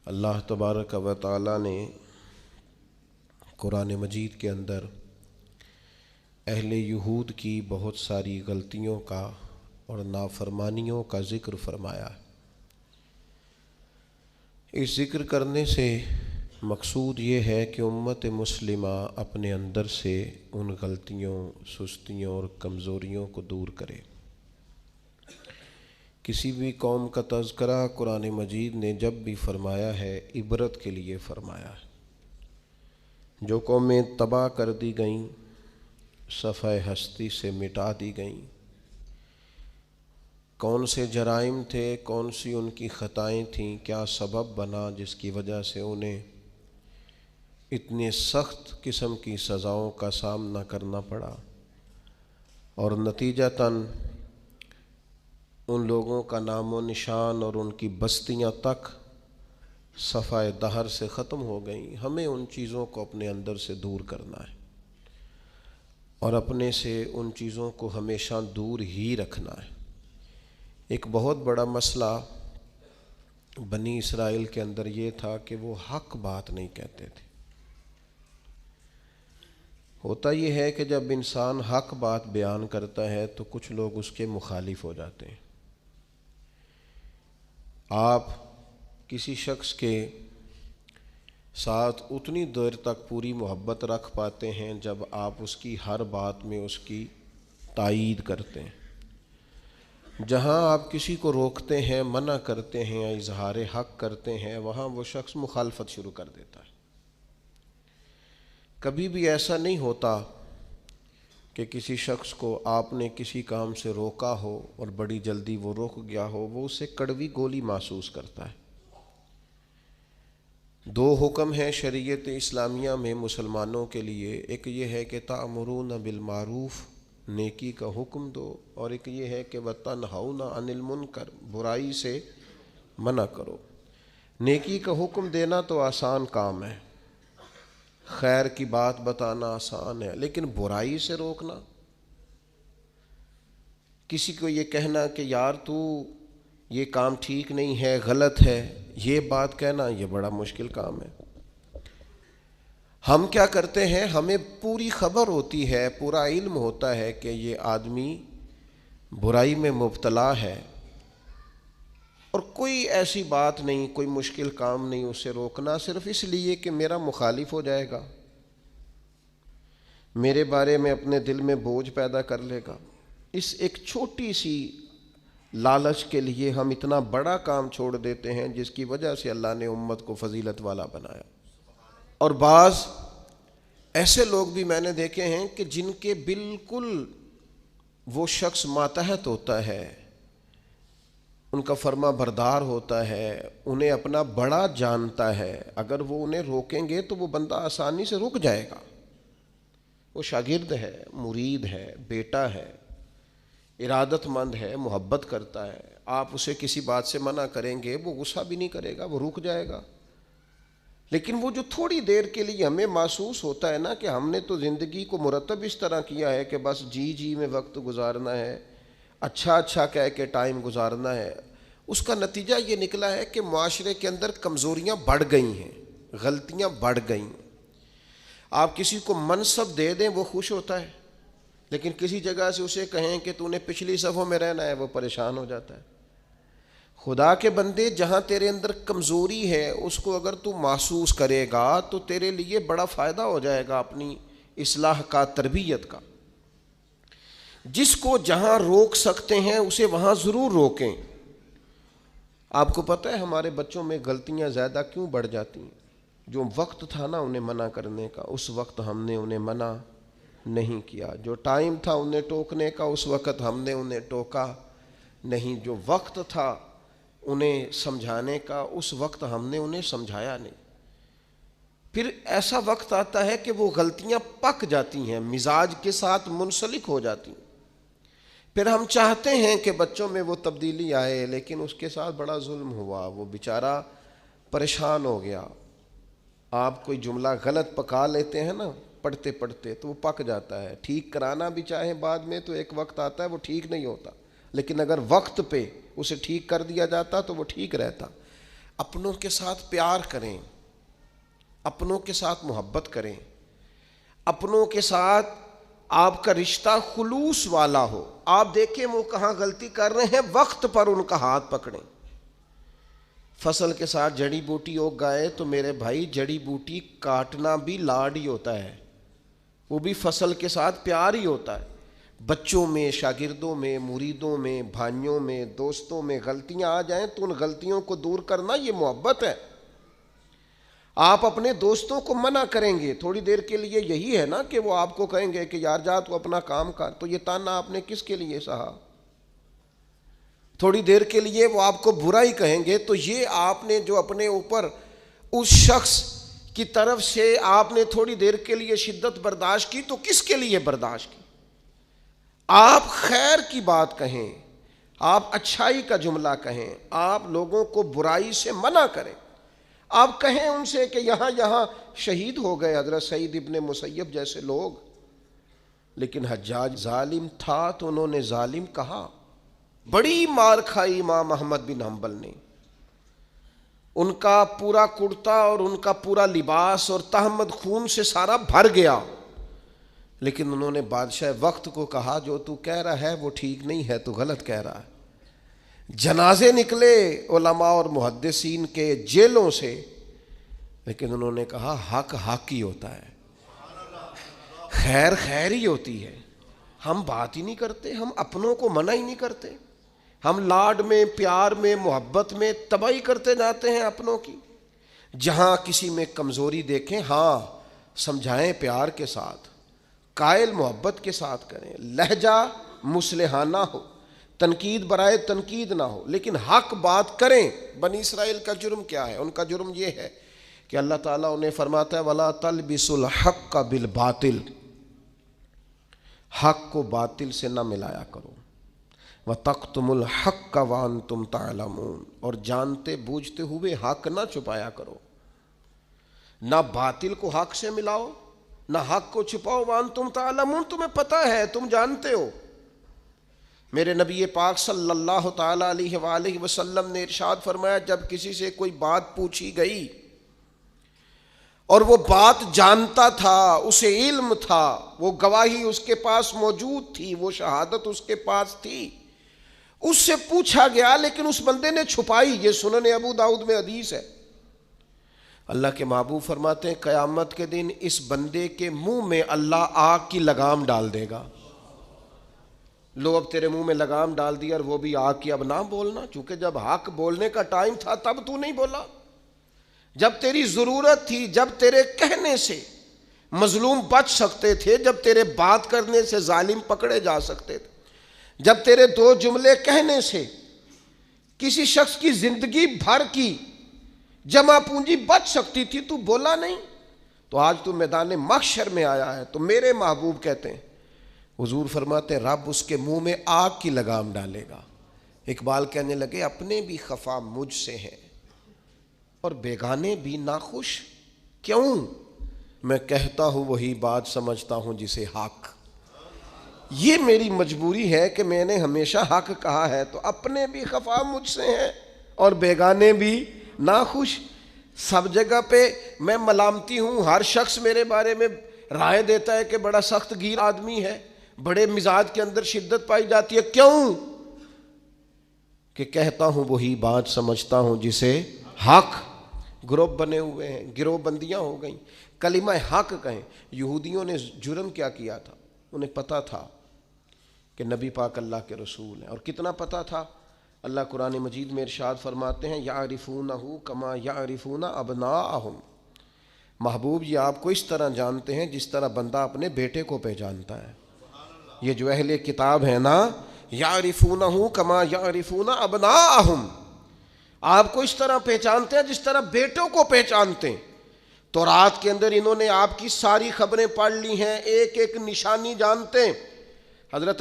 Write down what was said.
اللہ تبارک و تعالی نے قرآن مجید کے اندر اہل یہود کی بہت ساری غلطیوں کا اور نافرمانیوں کا ذکر فرمایا ہے۔ اس ذکر کرنے سے مقصود یہ ہے کہ امت مسلمہ اپنے اندر سے ان غلطیوں، سستیوں اور کمزوریوں کو دور کرے۔ کسی بھی قوم کا تذکرہ قرآن مجید نے جب بھی فرمایا ہے عبرت کے لیے فرمایا ہے۔ جو قومیں تباہ کر دی گئیں، صفحہ ہستی سے مٹا دی گئیں، کون سے جرائم تھے، کون سی ان کی خطائیں تھیں، کیا سبب بنا جس کی وجہ سے انہیں اتنے سخت قسم کی سزاؤں کا سامنا کرنا پڑا، اور نتیجتاً ان لوگوں کا نام و نشان اور ان کی بستیاں تک صفحہ دہر سے ختم ہو گئیں۔ ہمیں ان چیزوں کو اپنے اندر سے دور کرنا ہے اور اپنے سے ان چیزوں کو ہمیشہ دور ہی رکھنا ہے۔ ایک بہت بڑا مسئلہ بنی اسرائیل کے اندر یہ تھا کہ وہ حق بات نہیں کہتے تھے۔ ہوتا یہ ہے کہ جب انسان حق بات بیان کرتا ہے تو کچھ لوگ اس کے مخالف ہو جاتے ہیں۔ آپ کسی شخص کے ساتھ اتنی دیر تک پوری محبت رکھ پاتے ہیں جب آپ اس کی ہر بات میں اس کی تائید کرتے ہیں۔ جہاں آپ کسی کو روکتے ہیں، منع کرتے ہیں یا اظہار حق کرتے ہیں، وہاں وہ شخص مخالفت شروع کر دیتا ہے۔ کبھی بھی ایسا نہیں ہوتا کہ کسی شخص کو آپ نے کسی کام سے روکا ہو اور بڑی جلدی وہ رک گیا ہو، وہ اسے کڑوی گولی محسوس کرتا ہے۔ دو حکم ہیں شریعت اسلامیہ میں مسلمانوں کے لیے، ایک یہ ہے کہ تأمرون بالمعروف، نیکی کا حکم دو، اور ایک یہ ہے کہ وتنہون عن المنکر، برائی سے منع کرو۔ نیکی کا حکم دینا تو آسان کام ہے، خیر کی بات بتانا آسان ہے، لیکن برائی سے روکنا، کسی کو یہ کہنا کہ یار تو یہ کام ٹھیک نہیں ہے، غلط ہے، یہ بات کہنا، یہ بڑا مشکل کام ہے۔ ہم کیا کرتے ہیں، ہمیں پوری خبر ہوتی ہے، پورا علم ہوتا ہے کہ یہ آدمی برائی میں مبتلا ہے، اور کوئی ایسی بات نہیں، کوئی مشکل کام نہیں اسے روکنا، صرف اس لیے کہ میرا مخالف ہو جائے گا، میرے بارے میں اپنے دل میں بوجھ پیدا کر لے گا۔ اس ایک چھوٹی سی لالچ کے لیے ہم اتنا بڑا کام چھوڑ دیتے ہیں جس کی وجہ سے اللہ نے امت کو فضیلت والا بنایا۔ اور بعض ایسے لوگ بھی میں نے دیکھے ہیں کہ جن کے بالکل وہ شخص ماتحت ہوتا ہے، ان کا فرما بردار ہوتا ہے، انہیں اپنا بڑا جانتا ہے، اگر وہ انہیں روکیں گے تو وہ بندہ آسانی سے رک جائے گا۔ وہ شاگرد ہے، مرید ہے، بیٹا ہے، ارادت مند ہے، محبت کرتا ہے، آپ اسے کسی بات سے منع کریں گے وہ غصہ بھی نہیں کرے گا، وہ رک جائے گا۔ لیکن وہ جو تھوڑی دیر کے لیے ہمیں محسوس ہوتا ہے نا کہ ہم نے تو زندگی کو مرتب اس طرح کیا ہے کہ بس جی میں وقت گزارنا ہے، اچھا کہہ کے ٹائم گزارنا ہے، اس کا نتیجہ یہ نکلا ہے کہ معاشرے کے اندر کمزوریاں بڑھ گئی ہیں، غلطیاں بڑھ گئیں۔ آپ کسی کو منصب دے دیں وہ خوش ہوتا ہے، لیکن کسی جگہ سے اسے کہیں کہ تو نے پچھلی صفوں میں رہنا ہے، وہ پریشان ہو جاتا ہے۔ خدا کے بندے، جہاں تیرے اندر کمزوری ہے اس کو اگر تو محسوس کرے گا تو تیرے لیے بڑا فائدہ ہو جائے گا اپنی اصلاح کا، تربیت کا۔ جس کو جہاں روک سکتے ہیں اسے وہاں ضرور روکیں۔ آپ کو پتہ ہے ہمارے بچوں میں غلطیاں زیادہ کیوں بڑھ جاتی ہیں؟ جو وقت تھا نا انہیں منع کرنے کا، اس وقت ہم نے انہیں منع نہیں کیا۔ جو ٹائم تھا انہیں ٹوکنے کا، اس وقت ہم نے انہیں ٹوکا نہیں۔ جو وقت تھا انہیں سمجھانے کا، اس وقت ہم نے انہیں سمجھایا نہیں۔ پھر ایسا وقت آتا ہے کہ وہ غلطیاں پک جاتی ہیں، مزاج کے ساتھ منسلک ہو جاتی ہیں۔ پھر ہم چاہتے ہیں کہ بچوں میں وہ تبدیلی آئے، لیکن اس کے ساتھ بڑا ظلم ہوا، وہ بیچارہ پریشان ہو گیا۔ آپ کوئی جملہ غلط پکا لیتے ہیں نا پڑھتے پڑھتے تو وہ پک جاتا ہے، ٹھیک کرانا بھی چاہیں بعد میں تو ایک وقت آتا ہے وہ ٹھیک نہیں ہوتا، لیکن اگر وقت پہ اسے ٹھیک کر دیا جاتا تو وہ ٹھیک رہتا۔ اپنوں کے ساتھ پیار کریں، اپنوں کے ساتھ محبت کریں، اپنوں کے ساتھ آپ کا رشتہ خلوص والا ہو۔ آپ دیکھیں وہ کہاں غلطی کر رہے ہیں، وقت پر ان کا ہاتھ پکڑیں۔ فصل کے ساتھ جڑی بوٹی اگ گئے تو میرے بھائی جڑی بوٹی کاٹنا بھی لاڈ ہی ہوتا ہے، وہ بھی فصل کے ساتھ پیار ہی ہوتا ہے۔ بچوں میں، شاگردوں میں، مریدوں میں، بھائیوں میں، دوستوں میں غلطیاں آ جائیں تو ان غلطیوں کو دور کرنا یہ محبت ہے۔ آپ اپنے دوستوں کو منع کریں گے تھوڑی دیر کے لیے، یہی ہے نا کہ وہ آپ کو کہیں گے کہ یار جا تو اپنا کام کر، تو یہ تانا آپ نے کس کے لیے سہا؟ تھوڑی دیر کے لیے وہ آپ کو برا ہی کہیں گے، تو یہ آپ نے جو اپنے اوپر اس شخص کی طرف سے آپ نے تھوڑی دیر کے لیے شدت برداشت کی، تو کس کے لیے برداشت کی؟ آپ خیر کی بات کہیں، آپ اچھائی کا جملہ کہیں، آپ لوگوں کو برائی سے منع کریں۔ آپ کہیں ان سے کہ یہاں شہید ہو گئے حضرت سعید ابن مسیب جیسے لوگ، لیکن حجاج ظالم تھا تو انہوں نے ظالم کہا۔ بڑی مار کھائی امام احمد بن حنبل نے، ان کا پورا کرتا اور ان کا پورا لباس اور تہمت خون سے سارا بھر گیا، لیکن انہوں نے بادشاہ وقت کو کہا جو تو کہہ رہا ہے وہ ٹھیک نہیں ہے، تو غلط کہہ رہا ہے۔ جنازے نکلے علماء اور محدثین کے جیلوں سے، لیکن انہوں نے کہا حق حق ہی ہوتا ہے، خیر خیر ہی ہوتی ہے۔ ہم بات ہی نہیں کرتے، ہم اپنوں کو منع ہی نہیں کرتے، ہم لاڈ میں، پیار میں، محبت میں تباہی کرتے جاتے ہیں اپنوں کی۔ جہاں کسی میں کمزوری دیکھیں، ہاں سمجھائیں پیار کے ساتھ، قائل محبت کے ساتھ کریں، لہجہ مصلحانہ ہو، تنقید برائے تنقید نہ ہو، لیکن حق بات کریں۔ بنی اسرائیل کا جرم کیا ہے؟ ان کا جرم یہ ہے کہ اللہ تعالیٰ انہیں فرماتا ہے وَلَا تَلْبِسُوا الْحَقَّ بِالْبَاطِلِ، حق کو باطل سے نہ ملایا کرو، وَتَقْتُمُوا الْحَقَّ وَأَنْتُمْ تَعْلَمُونَ، اور جانتے بوجھتے ہوئے حق نہ چھپایا کرو۔ نہ باطل کو حق سے ملاؤ، نہ حق کو چھپاؤ، وَأَنْتُمْ تَعْلَمُونَ، تمہیں پتہ ہے، تم جانتے ہو۔ میرے نبی پاک صلی اللہ تعالی علیہ وآلہ وسلم نے ارشاد فرمایا جب کسی سے کوئی بات پوچھی گئی اور وہ بات جانتا تھا، اسے علم تھا، وہ گواہی اس کے پاس موجود تھی، وہ شہادت اس کے پاس تھی، اس سے پوچھا گیا لیکن اس بندے نے چھپائی۔ یہ سنن ابو داؤد میں حدیث ہے۔ اللہ کے محبوب فرماتے ہیں قیامت کے دن اس بندے کے منہ میں اللہ آگ کی لگام ڈال دے گا۔ لو اب تیرے منہ میں لگام ڈال دی اور وہ بھی آگ کی، اب نہ بولنا، چونکہ جب حق بولنے کا ٹائم تھا تب تو نہیں بولا، جب تیری ضرورت تھی، جب تیرے کہنے سے مظلوم بچ سکتے تھے، جب تیرے بات کرنے سے ظالم پکڑے جا سکتے تھے، جب تیرے دو جملے کہنے سے کسی شخص کی زندگی بھر کی جمع پونجی بچ سکتی تھی، تو بولا نہیں، تو آج تو میدان محشر میں آیا ہے۔ تو میرے محبوب کہتے ہیں، حضور فرماتے ہیں رب اس کے منہ میں آگ کی لگام ڈالے گا۔ اقبال کہنے لگے اپنے بھی خفا مجھ سے ہیں اور بیگانے بھی ناخوش، کیوں؟ میں کہتا ہوں وہی بات سمجھتا ہوں جسے حق۔ یہ میری مجبوری ہے کہ میں نے ہمیشہ حق کہا ہے، تو اپنے بھی خفا مجھ سے ہیں اور بیگانے بھی ناخوش۔ سب جگہ پہ میں ملامتی ہوں، ہر شخص میرے بارے میں رائے دیتا ہے کہ بڑا سخت گیر آدمی ہے، بڑے مزاج کے اندر شدت پائی جاتی ہے، کیوں؟ کہ کہتا ہوں وہی بات سمجھتا ہوں جسے حق۔ گروپ بنے ہوئے ہیں، گروہ بندیاں ہو گئیں، کلمہ حق کہیں۔ یہودیوں نے جرم کیا کیا تھا؟ انہیں پتا تھا کہ نبی پاک اللہ کے رسول ہیں، اور کتنا پتا تھا؟ اللہ قرآن مجید میں ارشاد فرماتے ہیں یعرفونہ کما یعرفون ابناءہم، محبوب یہ آپ کو اس طرح جانتے ہیں جس طرح بندہ اپنے بیٹے کو پہچانتا ہے۔ یہ جو اہل کتاب ہے نا، یعرفونہ کما یعرفون ابناءہم، آپ کو اس طرح پہچانتے ہیں جس طرح بیٹوں کو پہچانتے ہیں۔ تورات کے اندر انہوں نے آپ کی ساری خبریں پڑھ لی ہیں، ایک ایک نشانی جانتے ہیں۔ حضرت